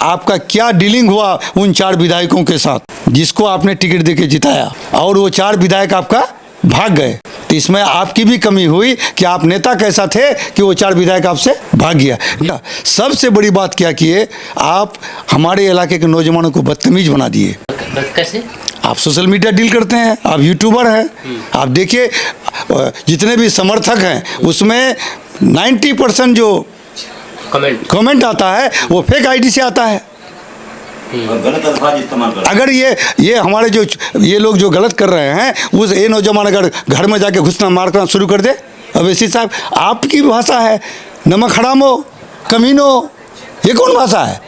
आपका क्या डीलिंग हुआ उन 4 विधायकों के साथ जिसको आपने टिकट देके जिताया, और वो 4 विधायक आपका भाग गए। तो इसमें आपकी भी कमी हुई कि आप नेता कैसा थे कि वो 4 विधायक आपसे भाग गया। सबसे बड़ी बात क्या किए, आप हमारे इलाके के नौजवानों को बदतमीज बना दिए। कैसे? आप सोशल मीडिया डील करते हैं, आप यूट्यूबर हैं, आप देखिए जितने भी समर्थक हैं उसमें 90% जो कमेंट आता है वो फेक आईडी से आता है। गलत अल्फाज इस्तेमाल कर, अगर ये हमारे जो ये लोग जो गलत कर रहे हैं उस ये नौजवान अगर घर में जाके घुसना मारना शुरू कर दे, अवैसी साहब आपकी भाषा है नमक हरामो कमीनो, ये कौन भाषा है?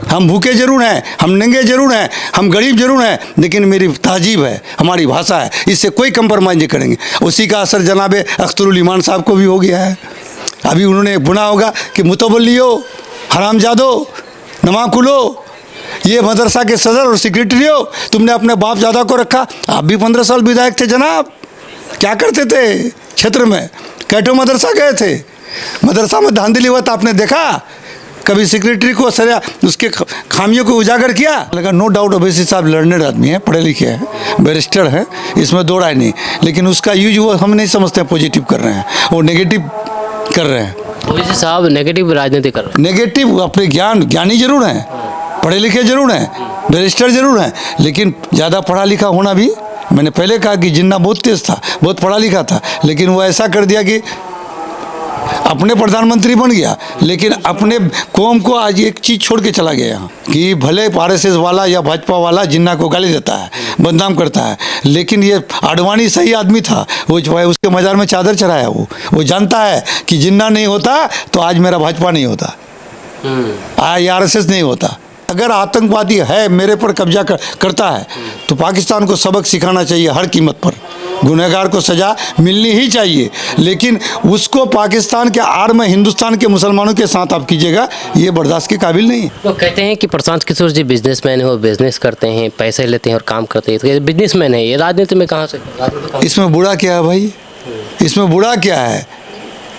हम भूखे जरूर हैं, हम नंगे जरूर हैं, हम गरीब जरूर हैं, लेकिन मेरी तहजीब है, हमारी भाषा है, इससे कोई कंप्रोमाइज़ नहीं करेंगे। उसी का असर जनाब अख्तरुल ईमान साहब को भी हो गया है। अभी उन्होंने बुना होगा कि मुतवल्लियो हरामजादो नमाकुलो, ये मदरसा के सदर और सेक्रेटरी हो, तुमने अपने बाप ज़्यादा को रखा। आप भी 15 साल विधायक थे जनाब, क्या करते थे क्षेत्र में? कैटो मदरसा गए थे, मदरसा में धांधली हुआ तो आपने देखा? कभी सेक्रेटरी को सरिया उसके खामियों को उजागर किया? लगा नो डाउट ओवैसी साहब लर्नेड आदमी है, पढ़े लिखे हैं, बैरिस्टर है, इसमें दो राय नहीं, लेकिन उसका यूज वो हम नहीं समझते हैं पॉजिटिव कर रहे हैं, वो नेगेटिव कर रहे हैं। ओवैसी साहब नेगेटिव राजनीति कर रहे हैं। नेगेटिव अपने ज्ञानी जरूर हैं, पढ़े लिखे जरूर हैं, बैरिस्टर जरूर हैं, लेकिन ज़्यादा पढ़ा लिखा होना भी, मैंने पहले कहा कि जिन्ना बहुत तेज़ था, बहुत पढ़ा लिखा था, लेकिन वो ऐसा कर दिया कि अपने प्रधानमंत्री बन गया, लेकिन अपने कौम को आज एक चीज़ छोड़ के चला गया यहाँ कि भले आरएसएस वाला या भाजपा वाला जिन्ना को गाली देता है, बदनाम करता है, लेकिन ये आडवाणी सही आदमी था, वो उसके मज़ार में चादर चढ़ाया। वो जानता है कि जिन्ना नहीं होता तो आज मेरा भाजपा नहीं होता, आज आरएसएस नहीं होता। अगर आतंकवादी है मेरे पर कब्जा करता है तो पाकिस्तान को सबक सिखाना चाहिए, हर कीमत पर गुनहगार को सज़ा मिलनी ही चाहिए, लेकिन उसको पाकिस्तान के आड़ में हिंदुस्तान के मुसलमानों के साथ आप कीजिएगा, ये बर्दाश्त के काबिल नहीं है। तो कहते हैं कि प्रशांत किशोर जी बिजनेसमैन है, वो बिजनेस करते हैं, पैसे लेते हैं और काम करते हैं, तो बिजनेसमैन है, ये राजनीति में कहाँ से? इसमें बुरा क्या है भाई? इसमें बुरा क्या है?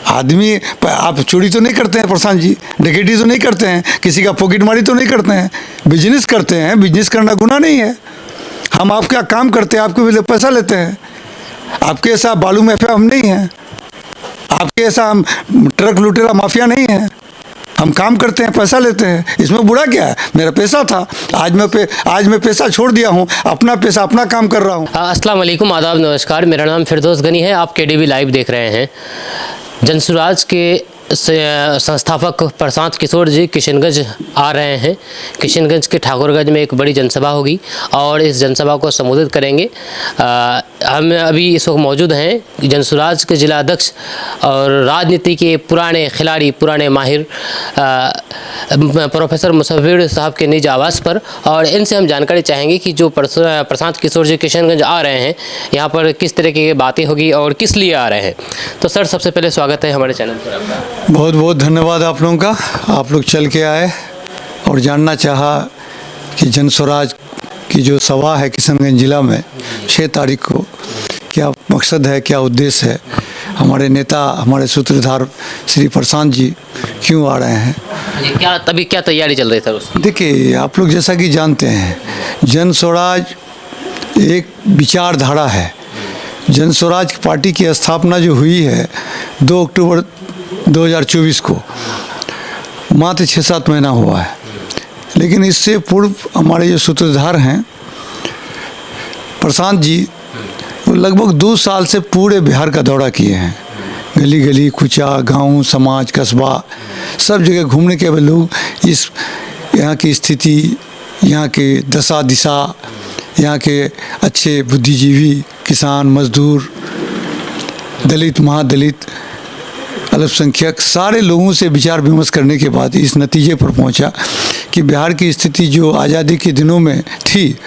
आदमी, आप चोरी तो नहीं करते हैं प्रशांत जी, डकैती तो नहीं करते हैं, किसी का पॉकेट मारी तो नहीं करते हैं, बिजनेस करते हैं, बिजनेस करना गुनाह नहीं है। हम आपका काम करते हैं, आपके लिए पैसा लेते हैं, आपके ऐसा बालू माफिया हम नहीं हैं, आपके ऐसा हम ट्रक लुटेरा माफिया नहीं है, हम काम करते हैं, पैसा लेते हैं, इसमें बुरा क्या है? मेरा पैसा था, आज मैं पैसा छोड़ दिया हूँ, अपना पैसा अपना काम कर रहा हूँ। अस्सलाम वालेकुम, आदाब, नमस्कार, मेरा नाम फिरदौस गनी है, आप केडीवी लाइव देख रहे हैं। जनसुराज के संस्थापक प्रशांत किशोर जी किशनगंज आ रहे हैं। किशनगंज के ठाकुरगंज में एक बड़ी जनसभा होगी और इस जनसभा को संबोधित करेंगे। हम अभी इस वक्त मौजूद हैं जनसुराज के जिला अध्यक्ष और राजनीति के पुराने खिलाड़ी, पुराने माहिर प्रोफेसर मुसव्विर साहब के निज आवास पर, और इनसे हम जानकारी चाहेंगे कि जो प्रशांत किशोर जी किशनगंज आ रहे हैं यहाँ पर किस तरह की बातें होगी और किस लिए आ रहे हैं। तो सर, सबसे पहले स्वागत है हमारे चैनल पर आपका। बहुत बहुत धन्यवाद आप लोगों का, आप लोग चल के आए और जानना चाहा कि जनसुराज की जो सभा है किशनगंज जिला में 6 तारीख को, क्या मकसद है, क्या उद्देश्य है, हमारे नेता, हमारे सूत्रधार श्री प्रशांत जी क्यों आ रहे हैं, क्या तैयारी चल रही है सर? देखिए, आप लोग जैसा कि जानते हैं जनसुराज एक विचारधारा है। जनसुराज पार्टी की स्थापना जो हुई है 2 अक्टूबर 2024 को, मात्र 6-7 महीना हुआ है, लेकिन इससे पूर्व हमारे जो सूत्रधार हैं प्रशांत जी, वो लगभग 2 साल से पूरे बिहार का दौरा किए हैं, गली गली कुचा, गांव, समाज, कस्बा, सब जगह घूमने के बाद लोग इस यहाँ की स्थिति, यहाँ के दशा दिशा, यहाँ के अच्छे बुद्धिजीवी, किसान, मजदूर, दलित, महादलित, अल्पसंख्यक, सारे लोगों से विचार विमर्श करने के बाद इस नतीजे पर पहुंचा कि बिहार की स्थिति जो आज़ादी के दिनों में थी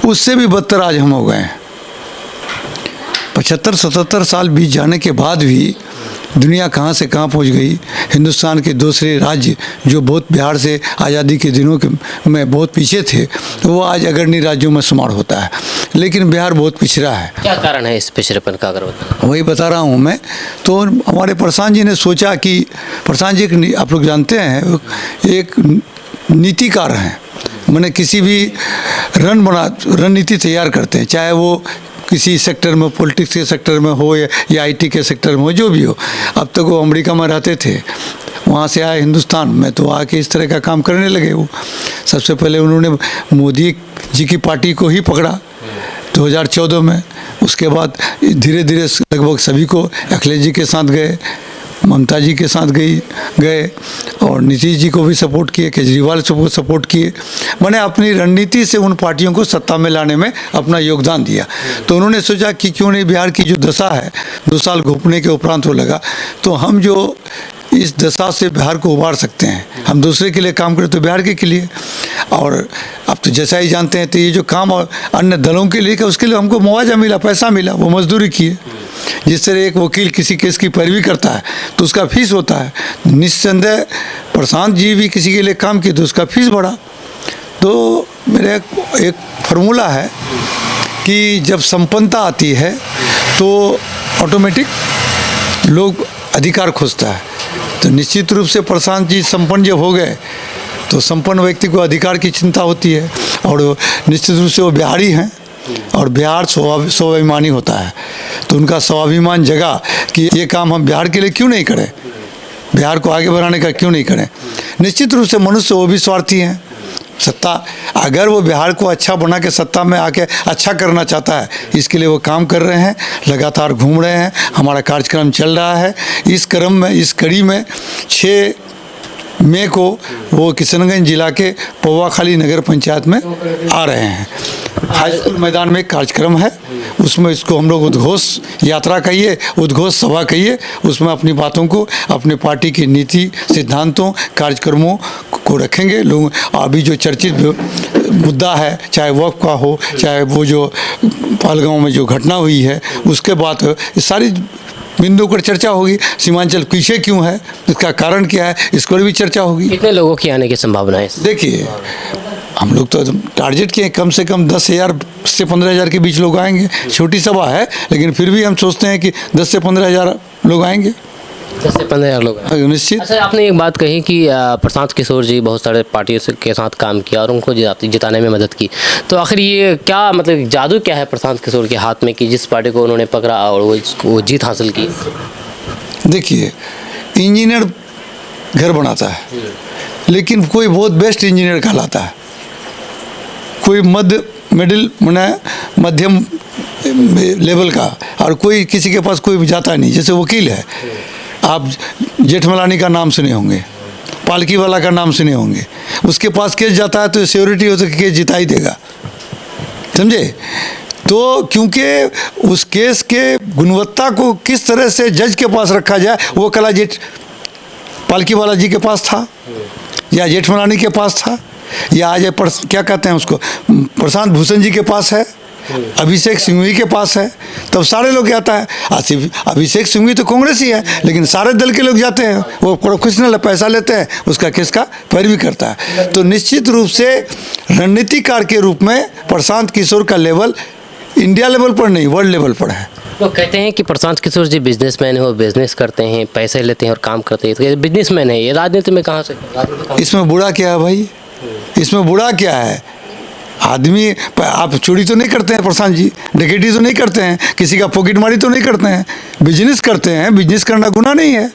उससे भी बदतर आज हम हो गए हैं। 75-77 साल बीत जाने के बाद भी दुनिया कहाँ से कहाँ पहुँच गई। हिंदुस्तान के दूसरे राज्य जो बहुत बिहार से आज़ादी के दिनों में बहुत पीछे थे, तो वो आज अग्रणी राज्यों में शुमार होता है। लेकिन बिहार बहुत पिछड़ा है। क्या कारण है इस पिछड़ेपन का, अगर बताना? वही बता रहा हूँ मैं। तो हमारे प्रशांत जी ने सोचा कि प्रशांत जी आप लोग जानते हैं एक नीतिकार हैं, मैंने किसी भी रणनीति तैयार करते हैं, चाहे वो किसी सेक्टर में, पॉलिटिक्स के सेक्टर में हो या आईटी के सेक्टर में हो, जो भी हो। अब तक वो अमेरिका में रहते थे, वहाँ से आए हिंदुस्तान में, तो आके इस तरह का काम करने लगे। वो सबसे पहले उन्होंने मोदी जी की पार्टी को ही पकड़ा 2014 में। उसके बाद धीरे धीरे लगभग सभी को, अखिलेश जी के साथ गए, ममता जी के साथ गए और नीतीश जी को भी सपोर्ट किए, केजरीवाल को सपोर्ट किए। मैंने अपनी रणनीति से उन पार्टियों को सत्ता में लाने में अपना योगदान दिया। तो उन्होंने सोचा कि क्यों नहीं, बिहार की जो दशा है 2 साल घूमने के उपरांत वो लगा, तो हम जो इस दशा से बिहार को उबार सकते हैं, हम दूसरे के लिए काम करें तो बिहार के लिए। और अब तो जैसा ही जानते हैं, तो ये जो काम और अन्य दलों के लिए, उसके लिए हमको मुआवजा मिला, पैसा मिला, वो मजदूरी किए। जिस तरह एक वकील किसी केस की पैरवी करता है तो उसका फीस होता है, निस्संदेह प्रशांत जी भी किसी के लिए काम किए तो उसका फीस बढ़ा। तो मेरा एक फार्मूला है कि जब संपन्नता आती है तो ऑटोमेटिक लोग अधिकार खोजता है। तो निश्चित रूप से प्रशांत जी संपन्न जब हो गए तो संपन्न व्यक्ति को अधिकार की चिंता होती है, और निश्चित रूप से वो बिहारी हैं और बिहार स्वाभिमानी होता है। तो उनका स्वाभिमान जगा कि ये काम हम बिहार के लिए क्यों नहीं करें, बिहार को आगे बढ़ाने का क्यों नहीं करें। निश्चित रूप से मनुष्य वो भी स्वार्थी हैं। सत्ता, अगर वो बिहार को अच्छा बना के सत्ता में आके अच्छा करना चाहता है, इसके लिए वो काम कर रहे हैं, लगातार घूम रहे हैं। हमारा कार्यक्रम चल रहा है। इस क्रम में, इस कड़ी में 6 मई को वो किशनगंज जिला के पौवाखाली नगर पंचायत में आ रहे हैं। हाई स्कूल मैदान में एक कार्यक्रम है, उसमें इसको हम लोग उद्घोष यात्रा कहिए, उद्घोष सभा कहिए। उसमें अपनी बातों को, अपनी पार्टी की नीति, सिद्धांतों, कार्यक्रमों को रखेंगे। लोग अभी जो चर्चित मुद्दा है, चाहे वक्फ का हो, चाहे वो जो पहलगांव में जो घटना हुई है, उसके बाद सारी बिंदु पर चर्चा होगी। सीमांचल पीछे क्यों है, इसका कारण क्या है, इस पर भी चर्चा होगी। कितने लोगों की आने की संभावना है? देखिए, हम लोग तो टारगेट किए कम से कम 10,000 से 15,000 के बीच लोग आएंगे। छोटी सभा है, लेकिन फिर भी हम सोचते हैं कि 10 से 15,000 लोग आएंगे। 10 से 15,000 लोग हैं। निश्चित। अच्छा, आपने एक बात कही कि प्रशांत किशोर जी बहुत सारे पार्टियों के साथ काम किया और उनको जिताने में मदद की। तो आखिर ये क्या, मतलब जादू क्या है प्रशांत किशोर के हाथ में कि जिस पार्टी को उन्होंने पकड़ा और वो जीत हासिल की? देखिए, इंजीनियर घर बनाता है, लेकिन कोई बहुत बेस्ट इंजीनियर कहलाता है, कोई मध्यम लेवल का, और कोई किसी के पास कोई जाता नहीं। जैसे वकील है, आप जेठमलानी का नाम सुने होंगे, पालकी वाला का नाम सुने होंगे, उसके पास केस जाता है तो श्योरिटी हो तो केस जिता ही देगा, समझे। तो क्योंकि उस केस के गुणवत्ता को किस तरह से जज के पास रखा जाए, वो कला जेठ पालकी वाला जी के पास था, या जेठमलानी के पास था, या आज क्या कहते हैं उसको, प्रशांत भूषण जी के पास है, अभिषेक सिंघवी के पास है। तब सारे लोग जाता है। अभिषेक सिंघवी तो कांग्रेस ही है, लेकिन सारे दल के लोग जाते हैं, वो प्रोफेशनल पैसा लेते हैं, उसका केस का पैरवी करता है। तो निश्चित रूप से रणनीतिकार के रूप में प्रशांत किशोर का लेवल इंडिया लेवल पर नहीं, वर्ल्ड लेवल पर है। तो कहते हैं कि प्रशांत किशोर जी बिजनेसमैन है, वो बिजनेस करते हैं, पैसे लेते हैं और काम करते हैं। तो बिजनेसमैन है, ये राजनीति में कहाँ से? इसमें बुरा क्या है भाई, इसमें बुरा क्या है? आदमी, आप चोरी तो नहीं करते हैं प्रशांत जी, डकैती तो नहीं करते हैं, किसी का पॉकेट मारी तो नहीं करते हैं, बिजनेस करते हैं। बिजनेस करना गुनाह नहीं है।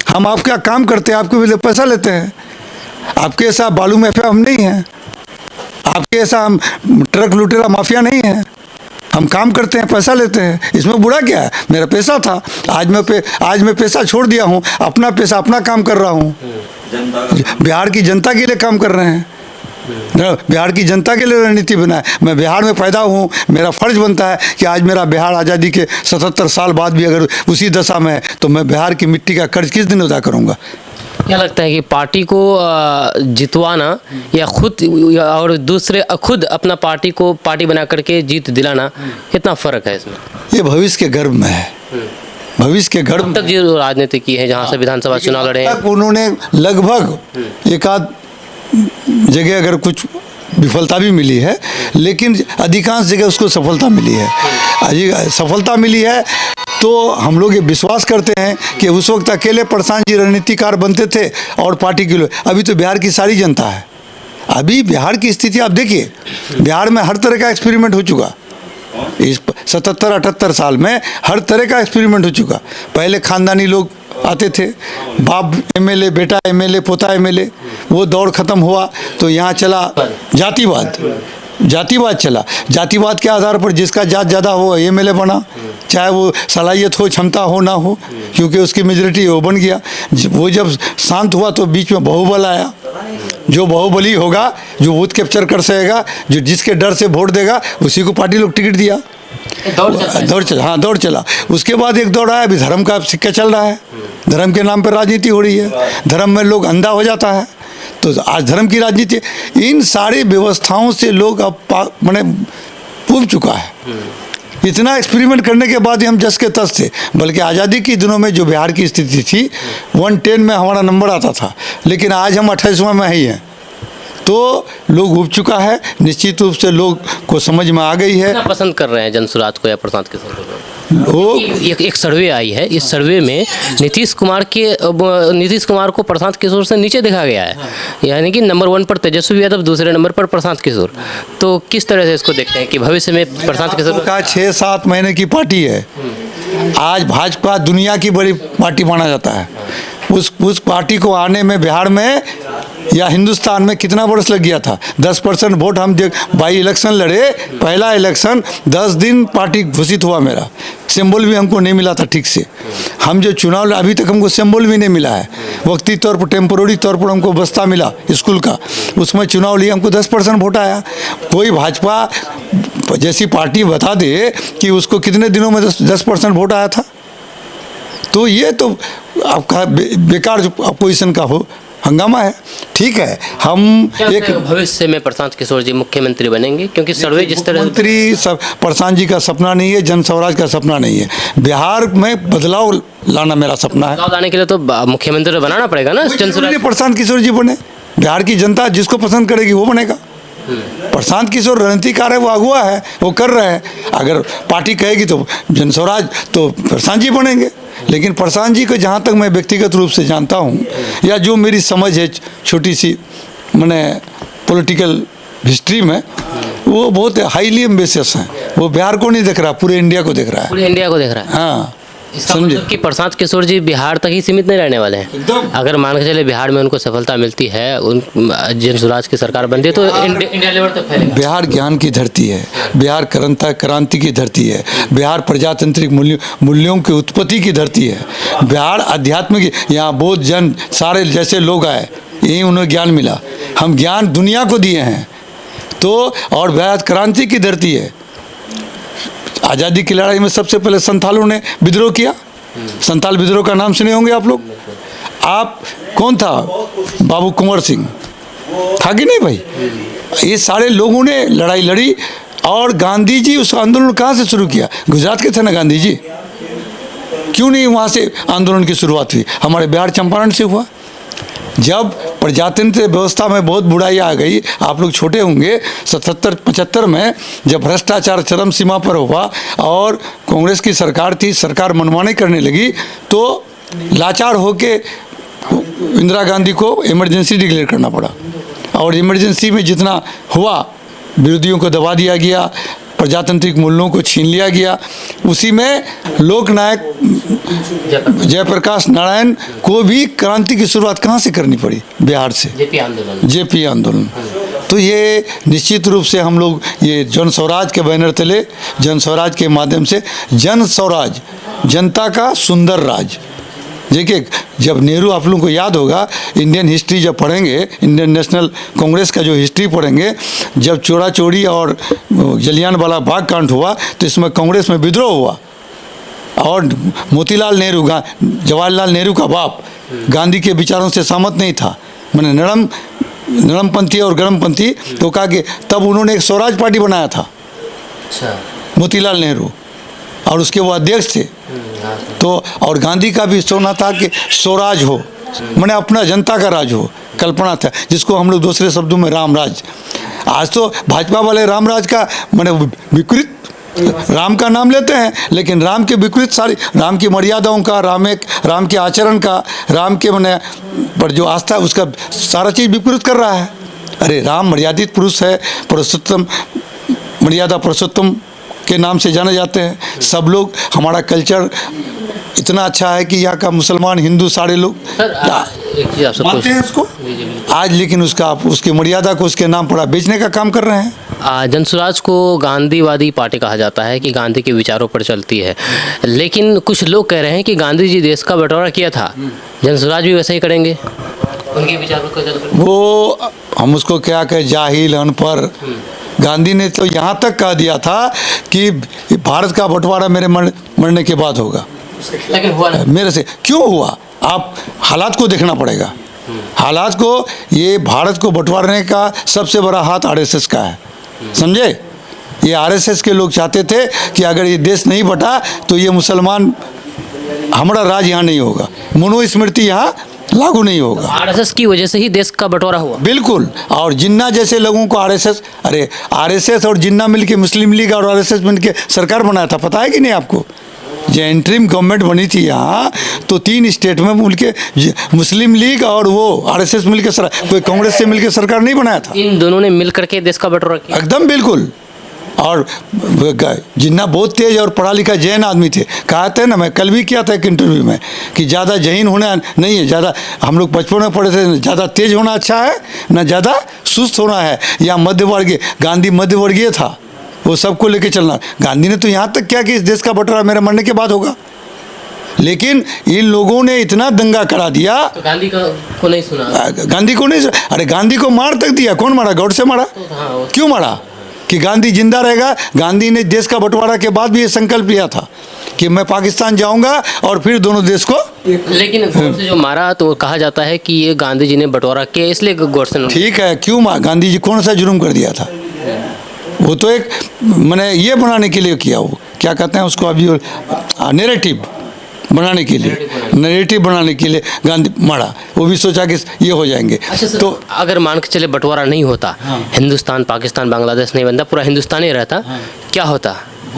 हम आपका काम करते हैं, आपके लिए पैसा लेते हैं। आपके ऐसा बालू माफिया हम नहीं हैं, आपके ऐसा हम ट्रक लुटेरा माफिया नहीं है। हम काम करते हैं, पैसा लेते हैं, इसमें बुरा क्या है? मेरा पैसा था, आज मैं पैसा छोड़ दिया हूँ, अपना पैसा अपना काम कर रहा हूँ। बिहार की जनता के लिए काम कर रहे हैं, बिहार की जनता के लिए रणनीति बनाए। मैं बिहार में पैदा हूँ, मेरा फर्ज बनता है कि आज मेरा बिहार आज़ादी के 77 साल बाद भी अगर उसी दशा में है तो मैं बिहार की मिट्टी का कर्ज किस दिन अदा करूँगा। क्या लगता है कि पार्टी को जितवाना या और दूसरे खुद अपना पार्टी को पार्टी बना करके जीत दिलाना, कितना फ़र्क है इसमें? ये भविष्य के गर्भ में है, भविष्य के गर्भ तक जो राजनीति की है, जहाँ से विधानसभा चुनाव लड़े हैं, उन्होंने लगभग एक आध जगह अगर कुछ विफलता भी मिली है, लेकिन अधिकांश जगह उसको सफलता मिली है। सफलता मिली है तो हम लोग ये विश्वास करते हैं कि उस वक्त अकेले प्रशांत जी रणनीतिकार बनते थे और पार्टी के लोग। अभी तो बिहार की सारी जनता है। अभी बिहार की स्थिति आप देखिए, बिहार में हर तरह का एक्सपेरिमेंट हो चुका। इस 77-78 साल में हर तरह का एक्सपेरिमेंट हो चुका। पहले खानदानी लोग आते थे, बाप एमएलए, बेटा एमएलए, पोता एमएलए, वो दौर ख़त्म हुआ तो यहाँ चला जातिवाद। जातिवाद चला। जातिवाद के आधार पर जिसका जात ज़्यादा हो एमएलए बना, चाहे वो सलाहियत हो, क्षमता हो ना हो, क्योंकि उसकी मेजोरिटी वो बन गया। वो जब शांत हुआ तो बीच में बाहुबल आया। जो बाहुबली होगा, जो बूथ कैप्चर कर सकेगा, जो जिसके डर से वोट देगा, उसी को पार्टी लोग टिकट दिया। दौड़ चला, हाँ दौड़ चला। उसके बाद एक दौड़ आया, अभी धर्म का सिक्का चल रहा है। धर्म के नाम पर राजनीति हो रही है। धर्म में लोग अंधा हो जाता है, तो आज धर्म की राजनीति। इन सारी व्यवस्थाओं से लोग अब मैंने पूछ चुका है। इतना एक्सपेरिमेंट करने के बाद ही हम जस के तस थे। बल्कि आज़ादी के दिनों में जो बिहार की स्थिति थी, 110 में हमारा नंबर आता था, लेकिन आज हम 28वां में ही हैं। तो लोग उब चुका है, निश्चित रूप से लोग को समझ में आ गई है। कितना पसंद कर रहे हैं जनसुराज को या प्रशांत किशोर को? वो एक सर्वे आई है, इस सर्वे में नीतीश कुमार को प्रशांत किशोर से नीचे देखा गया है। यानी कि नंबर 1 पर तेजस्वी यादव, दूसरे नंबर पर प्रशांत किशोर। तो किस तरह से इसको देखते हैं कि भविष्य में प्रशांत किशोर का 6-7 महीने की पार्टी है। आज भाजपा दुनिया की बड़ी पार्टी माना जाता है। उस पार्टी को आने में बिहार में या हिंदुस्तान में कितना वर्ष लग गया था? 10% वोट हम बाई इलेक्शन लड़े। पहला इलेक्शन 10 दिन पार्टी घोषित हुआ। मेरा सिंबल भी हमको नहीं मिला था ठीक से। हम जो चुनाव अभी तक हमको सिंबल भी नहीं मिला है। वक्ती तौर पर, टेम्पोररी तौर पर हमको बस्ता मिला स्कूल का, उसमें चुनाव लिए हमको 10% वोट आया। कोई भाजपा जैसी पार्टी बता दे कि उसको कितने दिनों में 10% वोट आया था? तो ये तो आपका बेकार जो अपोजिशन का हो हंगामा है। ठीक है, हम एक भविष्य में प्रशांत किशोर जी मुख्यमंत्री बनेंगे, क्योंकि सर्वे जिस तरह मंत्री सब प्रशांत जी का सपना नहीं है, जन स्वराज का सपना नहीं है। बिहार में बदलाव लाना मेरा सपना है। बदलाव लाने के लिए तो मुख्यमंत्री बनाना पड़ेगा ना जन स्वराज। प्रशांत किशोर जी बने, बिहार की जनता जिसको पसंद करेगी वो बनेगा। प्रशांत किशोर रणनीतिकार है, वो अगुआ है, वो कर रहे हैं। अगर पार्टी कहेगी तो जन स्वराज, तो प्रशांत जी बनेंगे। लेकिन प्रशांत जी को जहाँ तक मैं व्यक्तिगत रूप से जानता हूँ, या जो मेरी समझ है छोटी सी मैंने पॉलिटिकल हिस्ट्री में, वो बहुत हाईली एम्बिशियस हैं। वो बिहार को नहीं देख रहा, पूरे इंडिया को देख रहा है। पूरे इंडिया को देख रहा है। हाँ, समझे कि प्रशांत किशोर जी बिहार तक ही सीमित नहीं रहने वाले हैं। अगर मान के चले बिहार में उनको सफलता मिलती है, उन जन स्वराज की सरकार बनती है, तो इंडिया लेवल तक फैलेगा। बिहार ज्ञान की धरती है, बिहार क्रांति की धरती है, बिहार प्रजातांत्रिक मूल्यों की उत्पत्ति की धरती है, बिहार अध्यात्म की। यहाँ बौद्ध जन सारे जैसे लोग आए, यही उन्हें ज्ञान मिला। हम ज्ञान दुनिया को दिए हैं। तो और बिहार क्रांति की धरती है। आज़ादी की लड़ाई में सबसे पहले संथालों ने विद्रोह किया। संथाल विद्रोह का नाम सुने होंगे आप लोग। आप कौन था? बाबू कुंवर सिंह था कि नहीं भाई? ये सारे लोगों ने लड़ाई लड़ी। और गांधी जी उस आंदोलन कहाँ से शुरू किया? गुजरात के थे ना गांधी जी। क्यों नहीं वहाँ से आंदोलन की शुरुआत हुई? हमारे बिहार चंपारण से हुआ। जब प्रजातंत्र व्यवस्था में बहुत बुराई आ गई, आप लोग छोटे होंगे, 77-75 में जब भ्रष्टाचार चरम सीमा पर हुआ और कांग्रेस की सरकार थी, सरकार मनमानी करने लगी, तो लाचार होके इंदिरा गांधी को इमरजेंसी डिक्लेयर करना पड़ा। और इमरजेंसी में जितना हुआ, विरोधियों को दबा दिया गया, प्रजातांत्रिक मूल्यों को छीन लिया गया। उसी में लोकनायक जयप्रकाश नारायण को भी क्रांति की शुरुआत कहाँ से करनी पड़ी? बिहार से, जेपी आंदोलन। तो ये निश्चित रूप से हम लोग ये जन स्वराज के बैनर तले, जन स्वराज के माध्यम से, जन स्वराज, जनता का सुंदर राज। देखिए, जब नेहरू, आप लोगों को याद होगा, इंडियन हिस्ट्री जब पढ़ेंगे, इंडियन नेशनल कांग्रेस का जो हिस्ट्री पढ़ेंगे, जब चोरा चोरी और जलियांवाला बाग कांड हुआ, तो इसमें कांग्रेस में विद्रोह हुआ। और मोतीलाल नेहरू, जवाहरलाल नेहरू का बाप, गांधी के विचारों से सहमत नहीं था। मैंने नरमपंथी और गर्मपंथी, तो कहा कि तब उन्होंने एक स्वराज पार्टी बनाया था। अच्छा। मोतीलाल नेहरू, और उसके वो अध्यक्ष थे। तो और गांधी का भी सोना था कि स्वराज हो, मैंने अपना जनता का राज हो, कल्पना था, जिसको हम लोग दूसरे शब्दों में राम राज। आज तो भाजपा वाले रामराज का मैंने विकृत राम का नाम लेते हैं, लेकिन राम के विकृत सारी राम की मर्यादाओं का, राम के आचरण का, राम के मैंने पर जो आस्था उसका सारा चीज़ विकृत कर रहा है। अरे राम मर्यादित पुरुष है, पुरुषोत्तम, मर्यादा पुरुषोत्तम के नाम से जाने जाते हैं सब लोग। हमारा कल्चर इतना अच्छा है कि यहाँ का मुसलमान, हिंदू सारे लोग मानते हैं उसको आज, लेकिन उसकी मर्यादा को उसके नाम पर बेचने का काम कर रहे हैं। जनसुराज को गांधीवादी पार्टी कहा जाता है कि गांधी के विचारों पर चलती है, लेकिन कुछ लोग कह रहे हैं कि गांधी जी देश का बंटवारा किया था, जनसुराज भी वैसा ही करेंगे, उनके विचारों को चल वो हम उसको क्या कहें, जाहिल, अनपढ़। गांधी ने तो यहाँ तक कह दिया था कि भारत का बंटवारा मेरे मरने के बाद होगा, लेकिन हुआ नहीं। मेरे से क्यों हुआ? आप हालात को देखना पड़ेगा, हालात को। ये भारत को बंटवारने का सबसे बड़ा हाथ आरएसएस का है, समझे? ये आरएसएस के लोग चाहते थे कि अगर ये देश नहीं बटा तो ये मुसलमान, हमारा राज यहाँ नहीं होगा, मनुस्मृति यहाँ लागू नहीं होगा। आरएसएस की वजह से ही देश का बंटवारा हुआ। बिल्कुल। और जिन्ना जैसे लोगों को आरएसएस और जिन्ना मिलके, मुस्लिम लीग और आरएसएस मिलके सरकार बनाया था, पता है कि नहीं आपको? जो इंटरिम गवर्नमेंट बनी थी यहाँ, तो 3 स्टेट में मिलके मुस्लिम लीग और वो आरएसएस मिलके कोई कांग्रेस से मिलके सरकार नहीं बनाया था। इन दोनों ने मिल करके देश का बंटवारा किया। एकदम बिल्कुल। और जिन्ना बहुत तेज और पढ़ा लिखा जैन आदमी थे, कहा थे ना, मैं कल भी किया था एक इंटरव्यू में कि ज़्यादा जहीन होना नहीं है, ज़्यादा हम लोग बचपन में पढ़े थे, ज़्यादा तेज होना अच्छा है ना ज़्यादा सुस्त होना है, या मध्यवर्गीय। गांधी मध्यवर्गीय था, वो सबको लेके चलना। गांधी ने तो यहाँ तक किया कि इस देश का बंटवारा मेरे मरने के बाद होगा, लेकिन इन लोगों ने इतना दंगा करा दिया। तो गांधी को नहीं सुना, गांधी को नहीं, अरे गांधी को मार तक दिया। कौन मारा? गौड से मारा। क्यों मारा? कि गांधी जिंदा रहेगा। गांधी ने देश का बंटवारा के बाद भी ये संकल्प लिया था कि मैं पाकिस्तान जाऊंगा और फिर दोनों देश को। लेकिन गोडसे जो मारा तो कहा जाता है कि ये गांधी जी ने बंटवारा किया, इसलिए गोडसे ने। ठीक है, क्यों मार? गांधी जी कौन सा जुर्म कर दिया था? वो तो एक मैंने ये बनाने के लिए किया, वो क्या कहते हैं उसको अभी, नैरेटिव बनाने के लिए गांधी मारा। वो भी सोचा कि ये हो जाएंगे। अच्छा सर, तो अगर मान के चले बंटवारा नहीं होता, हिंदुस्तान, पाकिस्तान, बांग्लादेश नहीं बनता, पूरा हिंदुस्तान ही रहता, क्या होता?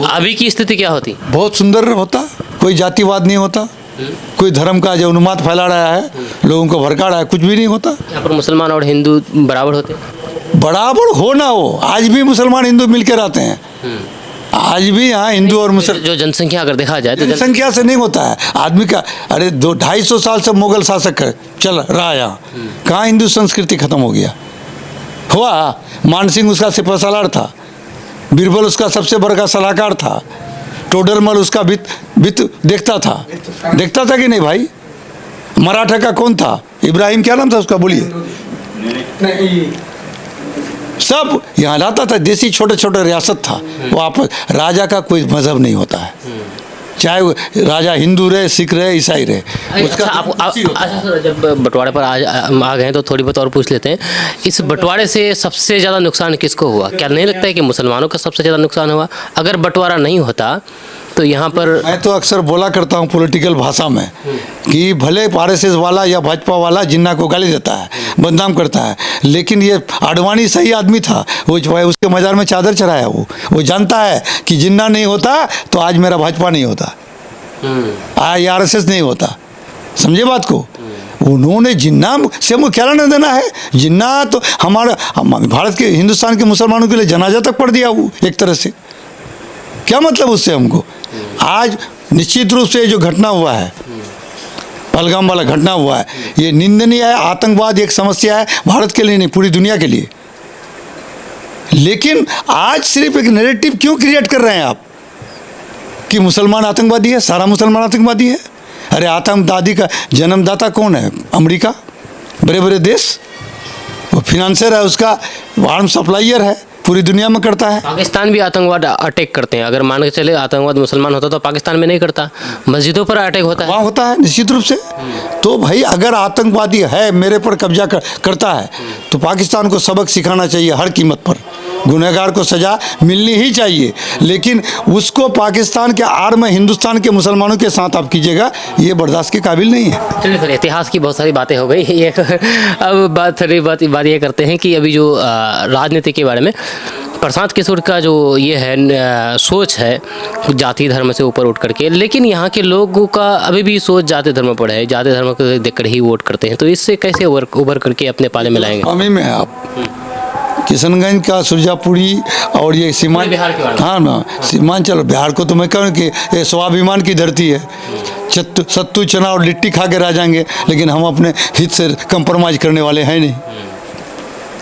अभी की स्थिति क्या होती? बहुत सुंदर होता। कोई जातिवाद नहीं होता, कोई धर्म का जो उन्माद फैला रहा है, लोगों को भड़का रहा है, कुछ भी नहीं होता। यहाँ पर मुसलमान और हिंदू बराबर होते, बराबर हो ना हो। आज भी मुसलमान हिंदू मिलकर रहते हैं, आज भी यहाँ हिंदू और मुसलमान। जो जनसंख्या अगर देखा जाए तो जनसंख्या से नहीं होता है आदमी का। अरे 200-250 साल से मुगल शासक चल रहा है यहाँ, कहाँ हिंदू संस्कृति खत्म हो गया? हुआ? मानसिंह उसका सिपहसालार था, बीरबल उसका सबसे बड़ा सलाहकार था, टोडरमल उसका वित्त देखता था कि नहीं भाई? मराठा का कौन था? इब्राहिम, क्या नाम था उसका, बोलिए? सब यहाँ लाता था। देसी छोटे छोटे रियासत था वो। आप राजा का कोई मजहब नहीं होता है, चाहे वो राजा हिंदू रहे, सिख रहे, ईसाई रहे। उसका अच्छा सर, जब बंटवारे पर आ गए तो थोड़ी बहुत और पूछ लेते हैं। इस बंटवारे से सबसे ज़्यादा नुकसान किसको हुआ? क्या नहीं लगता है कि मुसलमानों का सबसे ज़्यादा नुकसान हुआ? अगर बंटवारा नहीं होता तो यहाँ पर, मैं तो अक्सर बोला करता हूँ पॉलिटिकल भाषा में कि भले आरएसएस वाला या भाजपा वाला जिन्ना को गाली देता है, बदनाम करता है, लेकिन ये आडवाणी सही आदमी था। वो उसके मज़ार में चादर चढ़ाया। वो जानता है कि जिन्ना नहीं होता तो आज मेरा भाजपा नहीं होता, आज आरएसएस नहीं होता। समझे बात को? उन्होंने जिन्ना से वो क्या लेना देना है? जिन्ना तो भारत के, हिंदुस्तान के मुसलमानों के लिए जनाजा तक पढ़ दिया वो एक तरह से। क्या मतलब उससे हमको? आज निश्चित रूप से जो घटना हुआ है, पहलगाम वाला घटना हुआ है, ये निंदनीय है। आतंकवाद एक समस्या है भारत के लिए नहीं, पूरी दुनिया के लिए। लेकिन आज सिर्फ एक नैरेटिव क्यों क्रिएट कर रहे हैं आप कि मुसलमान आतंकवादी है, सारा मुसलमान आतंकवादी है? अरे आतंकवादी का जन्मदाता कौन है? अमेरिका, बड़े बड़े देश। वो फिनेंसर है, उसका आर्म सप्लायर है, पूरी दुनिया में करता है। पाकिस्तान भी आतंकवाद अटैक करते हैं। अगर मान के चले आतंकवाद मुसलमान होता तो पाकिस्तान में नहीं करता, मस्जिदों पर अटैक होता है, वहाँ होता है निश्चित रूप से। तो भाई अगर आतंकवादी है, मेरे पर कब्जा करता है, तो पाकिस्तान को सबक सिखाना चाहिए हर कीमत पर। गुनहगार को सज़ा मिलनी ही चाहिए, लेकिन उसको पाकिस्तान के आड़ में हिंदुस्तान के मुसलमानों के साथ आप कीजिएगा, ये बर्दाश्त के काबिल नहीं है। चलिए सर, इतिहास की बहुत सारी बातें हो गई। एक अब बात ये करते हैं कि अभी जो राजनीति के बारे में प्रशांत किशोर का जो ये है सोच है जाति धर्म से ऊपर उठ करके, लेकिन यहाँ के लोगों का अभी भी सोच जाति धर्म पर है, जाति धर्म को देखकर ही वोट करते हैं। तो इससे कैसे उभर करके अपने पाले में लाएंगे? हमें में आप किशनगंज का सुरजापुरी और ये सीमांचल, बिहार के बारे में। हाँ ना, सीमांचल बिहार को तो मैं कहूँ कि ये स्वाभिमान की धरती है। सत्तू चना और लिट्टी खा के रह जाएंगे, लेकिन हम अपने हित से कंप्रोमाइज़ करने वाले हैं नहीं।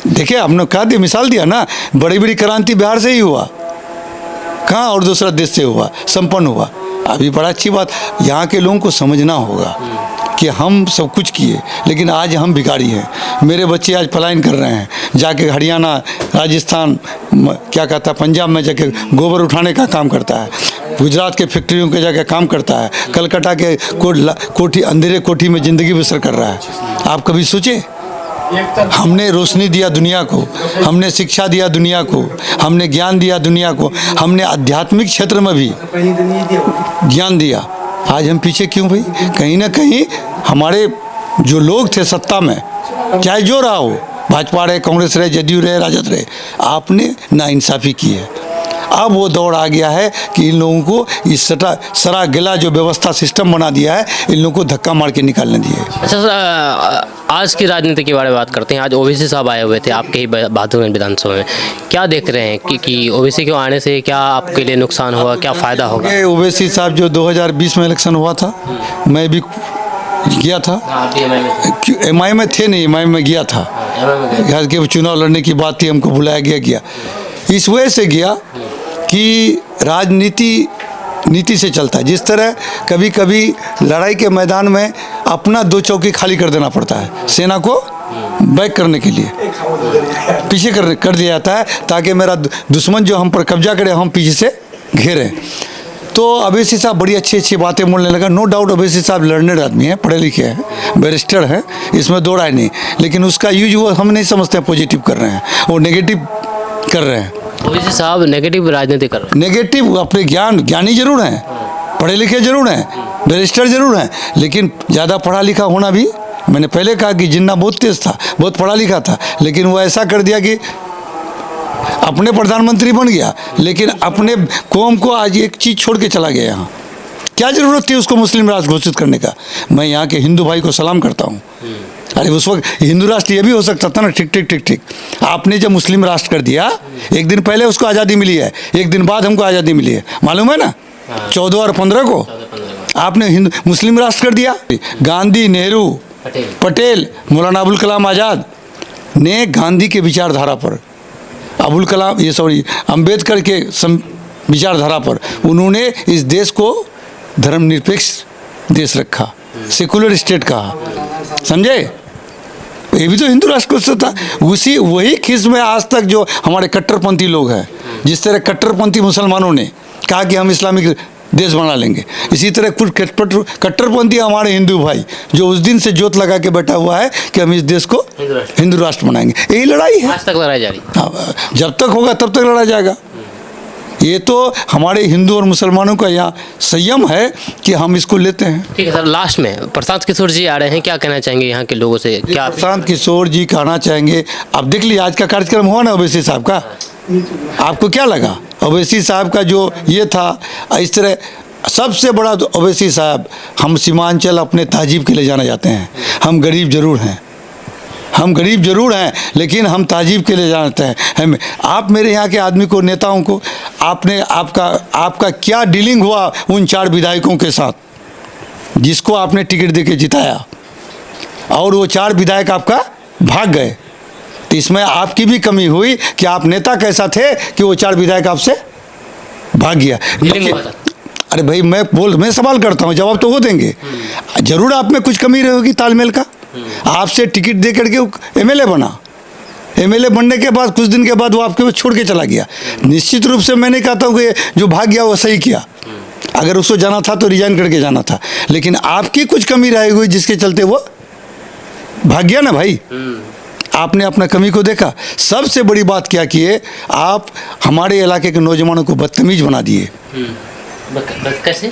देखिए, आपने कहा दिया, मिसाल दिया ना, बड़ी बड़ी क्रांति बिहार से ही हुआ, कहाँ और दूसरा देश से हुआ, संपन्न हुआ। अभी बड़ा अच्छी बात, यहाँ के लोगों को समझना होगा कि हम सब कुछ किए, लेकिन आज हम भिखारी हैं। मेरे बच्चे आज पलायन कर रहे हैं, जाके हरियाणा, राजस्थान, क्या कहता है, पंजाब में जाके गोबर उठाने का काम करता है, गुजरात के फैक्ट्रियों के जाके काम करता है, कलकत्ता के कोठी अंधेरे कोठी में ज़िंदगी बसर कर रहा है। आप कभी सोचे? हमने रोशनी दिया दुनिया को, हमने शिक्षा दिया दुनिया को, हमने ज्ञान दिया दुनिया को, हमने आध्यात्मिक क्षेत्र में भी ज्ञान दिया। आज हम पीछे क्यों भाई? कहीं ना कहीं हमारे जो लोग थे सत्ता में, चाहे जो रहा हो, भाजपा रहे, कांग्रेस रहे, जदयू रहे, राजद रहे, आपने नाइंसाफ़ी की है। अब वो दौड़ आ गया है कि इन लोगों को इस सरा गिला जो व्यवस्था सिस्टम बना दिया है, इन लोगों को धक्का मार के निकालने दिए। अच्छा सर, आज की राजनीति के बारे में बात करते हैं। आज ओबीसी साहब आए हुए थे आपके ही बहादुरगंज विधानसभा में, क्या देख रहे हैं कि ओबीसी के आने से क्या आपके लिए नुकसान होगा, क्या फ़ायदा होगा? ये ओवैसी साहब जो 2020 में इलेक्शन हुआ था, मैं भी गया था। एमआई में थे नहीं, एमआई में गया था, घर के चुनाव लड़ने की बात थी, हमको बुलाया गया। इस वजह से गया कि राजनीति नीति से चलता है। जिस तरह कभी कभी लड़ाई के मैदान में अपना 2 चौकी खाली कर देना पड़ता है सेना को बैक करने के लिए, पीछे कर दिया जाता है, ताकि मेरा दुश्मन जो हम पर कब्जा करे, हम पीछे से घेरें। तो ओवैसी साहब बड़ी अच्छी अच्छी बातें बोलने लगा। नो डाउट ओवैसी साहब लर्नेड आदमी हैं, पढ़े लिखे हैं, बैरिस्टर हैं, इसमें दो राय नहीं, लेकिन उसका यूज वो हम नहीं समझते हैं पॉजिटिव कर रहे हैं, वो नेगेटिव कर रहे हैं। ओवैसी साहब नेगेटिव राजनीति कर रहे हैं। नेगेटिव, अपने ज्ञानी जरूर हैं, पढ़े लिखे जरूर हैं, बैरिस्टर जरूर हैं, लेकिन ज़्यादा पढ़ा लिखा होना भी, मैंने पहले कहा कि जिन्ना बहुत तेज़ था, बहुत पढ़ा लिखा था, लेकिन वो ऐसा कर दिया कि अपने प्रधानमंत्री बन गया, लेकिन अपने कौम को आज एक चीज़ छोड़ के चला गया। यहाँ क्या ज़रूरत थी उसको मुस्लिम राष्ट्र घोषित करने का? मैं यहाँ के हिंदू भाई को सलाम करता हूँ। अरे उस वक्त हिंदू राष्ट्र ये भी हो सकता था ना। ठीक। आपने जब मुस्लिम राष्ट्र कर दिया, एक दिन पहले उसको आज़ादी मिली है, एक दिन बाद हमको आज़ादी मिली है, मालूम है ना? 14 और 15 को आपने मुस्लिम राष्ट्र कर दिया। गांधी, नेहरू, पटेल, मौलाना अबुल कलाम आज़ाद ने गांधी के विचारधारा पर, अम्बेडकर के विचारधारा पर उन्होंने इस देश को धर्मनिरपेक्ष देश रखा, सेकुलर स्टेट कहा, समझे? ये भी तो हिंदू राष्ट्र को था। वही खिस में आज तक जो हमारे कट्टरपंथी लोग हैं, जिस तरह कट्टरपंथी मुसलमानों ने कहा कि हम इस्लामिक देश बना लेंगे, इसी तरह कुछ कट्टरपंथी हमारे हिंदू भाई जो उस दिन से जोत लगा के बैठा हुआ है कि हम इस देश को हिंदू राष्ट्र बनाएंगे। यही लड़ाई है, आज तक लड़ाई जारी। जब तक होगा तब तक लड़ा जाएगा। ये तो हमारे हिंदू और मुसलमानों का यहाँ संयम है कि हम इसको लेते हैं। ठीक है सर, लास्ट में प्रशांत किशोर जी आ रहे हैं, क्या कहना चाहेंगे यहाँ के लोगों से? क्या प्रशांत किशोर जी कहना चाहेंगे? आप देख लीजिए आज का कार्यक्रम हुआ ना ओवैसी साहब का, आपको क्या लगा? ओवैसी साहब का जो ये था, इस तरह सबसे बड़ा तो ओवैसी साहब, हम सीमांचल अपने तहजीब के लिए जाने जाते हैं। हम गरीब जरूर हैं, लेकिन हम तहजीब के लिए जानते हैं। आप मेरे यहाँ के आदमी को, नेताओं को, आपका क्या डीलिंग हुआ उन 4 विधायकों के साथ जिसको आपने टिकट देके जिताया, और वो 4 विधायक आपका भाग गए? तो इसमें आपकी भी कमी हुई कि आप नेता कैसा थे कि वो 4 विधायक आपसे भाग गया। अरे भाई, मैं सवाल करता हूँ, जवाब तो वो देंगे। जरूर आप में कुछ कमी रहेगी तालमेल का। आपसे टिकट दे करके एमएलए बना, एमएलए बनने के बाद कुछ दिन के बाद वो आपके छोड़ के चला गया। निश्चित रूप से मैं नहीं कहता हूँ कि जो भाग गया वो सही किया, अगर उसको जाना था तो रिजाइन करके जाना था, लेकिन आपकी कुछ कमी रहेगी जिसके चलते वो भाग गया ना भाई। आपने अपना कमी को देखा। सबसे बड़ी बात क्या किए, आप हमारे इलाके के नौजवानों को बदतमीज बना दिए। कैसे?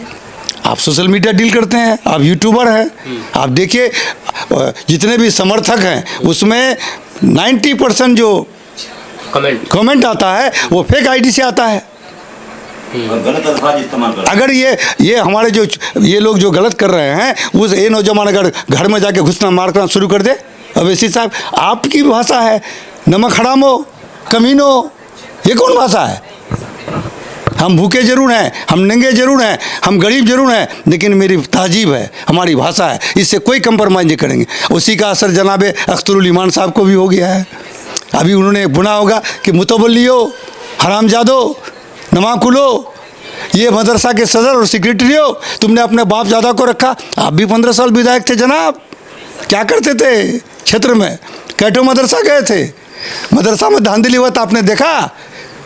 आप सोशल मीडिया डील करते हैं, आप यूट्यूबर हैं, आप देखिए जितने भी समर्थक हैं उसमें 90% जो कमेंट आता है वो फेक आईडी से आता है। और गलत अल्फाज इस्तेमाल करते हैं। अगर ये हमारे जो ये लोग जो गलत कर रहे हैं उस ये नौजवान अगर घर में जाके घुसना मारना शुरू कर दे, अवैसी साहब आपकी भाषा है नमक हरामो, कमीनो, ये कौन भाषा है? हम भूखे जरूर हैं, हम नंगे जरूर हैं, हम गरीब जरूर हैं, लेकिन मेरी तहजीब है, हमारी भाषा है, इससे कोई कंप्रोमाइज़ नहीं करेंगे। उसी का असर जनाब अख्तरुल ईमान साहब को भी हो गया है। अभी उन्होंने बुना होगा कि मुतवल्लियो, हरामजादो, नमाकुलो, ये मदरसा के सदर और सेक्रेटरी हो, तुमने अपने बाप ज़्यादा को रखा। आप भी 15 साल विधायक थे जनाब, क्या करते थे क्षेत्र में? कैटो मदरसा गए थे, मदरसा में धांधली हुआ तो आपने देखा?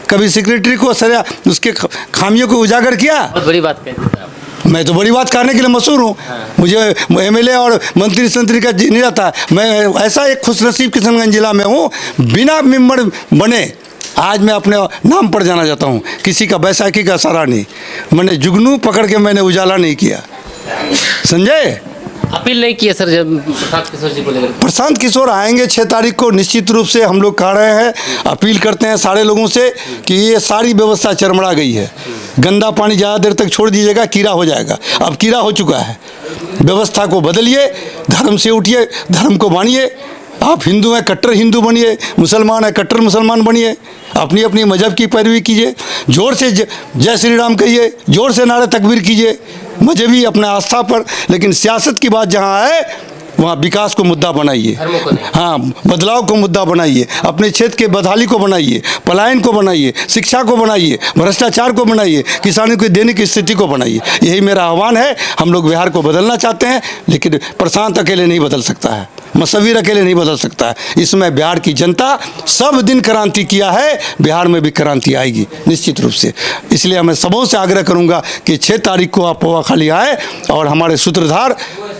कभी सेक्रेटरी को सरिया उसके खामियों को उजागर किया? बहुत बड़ी बात कहते हैं आप। मैं तो बड़ी बात करने के लिए मशहूर हूँ। मुझे एमएलए और मंत्री संतरी का नहीं रहता। मैं ऐसा एक खुशनसीब किशनगंज जिला में हूँ, बिना मेंबर बने आज मैं अपने नाम पर जाना जाता हूँ। किसी का बैसाखी का सारा नहीं, मैंने जुगनू पकड़ के मैंने उजाला नहीं किया, समझे? अपील नहीं किया सर जब प्रशांत किशोर जी को लेकर? प्रशांत किशोर आएंगे 6 तारीख को, निश्चित रूप से हम लोग कह रहे हैं, अपील करते हैं सारे लोगों से कि ये सारी व्यवस्था चरमरा गई है। गंदा पानी ज़्यादा देर तक छोड़ दीजिएगा, कीड़ा हो जाएगा। अब कीड़ा हो चुका है। व्यवस्था को बदलिए, धर्म से उठिए, धर्म को मानिए। आप हिंदू हैं, कट्टर हिंदू बनिए, मुसलमान हैं, कट्टर मुसलमान बनिए, अपनी अपनी मजहब की पैरवी कीजिए, जोर से जय श्री राम कहिए, जोर से नारे तकबीर कीजिए, मजहबी अपने आस्था पर। लेकिन सियासत की बात जहाँ है वहाँ विकास को मुद्दा बनाइए, हाँ बदलाव को मुद्दा बनाइए, अपने क्षेत्र के बदहाली को बनाइए, पलायन को बनाइए, शिक्षा को बनाइए, भ्रष्टाचार को बनाइए, किसानों को देने की स्थिति को बनाइए। यही मेरा आह्वान है। हम लोग बिहार को बदलना चाहते हैं, लेकिन प्रशांत अकेले नहीं बदल सकता है, मसवीर अकेले नहीं बदल सकता है। इसमें बिहार की जनता सब दिन क्रांति किया है, बिहार में भी क्रांति आएगी निश्चित रूप से। इसलिए मैं सबों से आग्रह करूंगा कि 6 तारीख को आप पोवा खाली आए और हमारे सूत्रधार,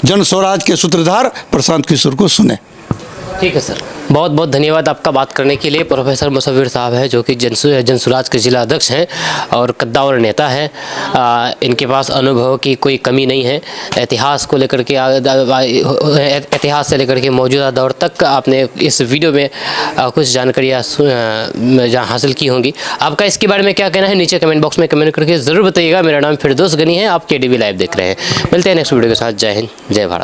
जन स्वराज के सूत्रधार प्रशांत किशोर को सुने। ठीक है सर, बहुत बहुत धन्यवाद आपका बात करने के लिए। प्रोफेसर मुसव्विर साहब हैं जो कि जनसुराज के जिला अध्यक्ष हैं और कद्दावर नेता हैं। इनके पास अनुभव की कोई कमी नहीं है। इतिहास को लेकर के इतिहास से लेकर के मौजूदा दौर तक आपने इस वीडियो में कुछ जानकारियाँ हासिल की होंगी। आपका इसके बारे में क्या कहना है नीचे कमेंट बॉक्स में कमेंट करके ज़रूर बताइएगा। मेरा नाम फिरदौस गनी है, आप KDV लाइव देख रहे हैं। मिलते हैं नेक्स्ट वीडियो के साथ। जय हिंद, जय भारत।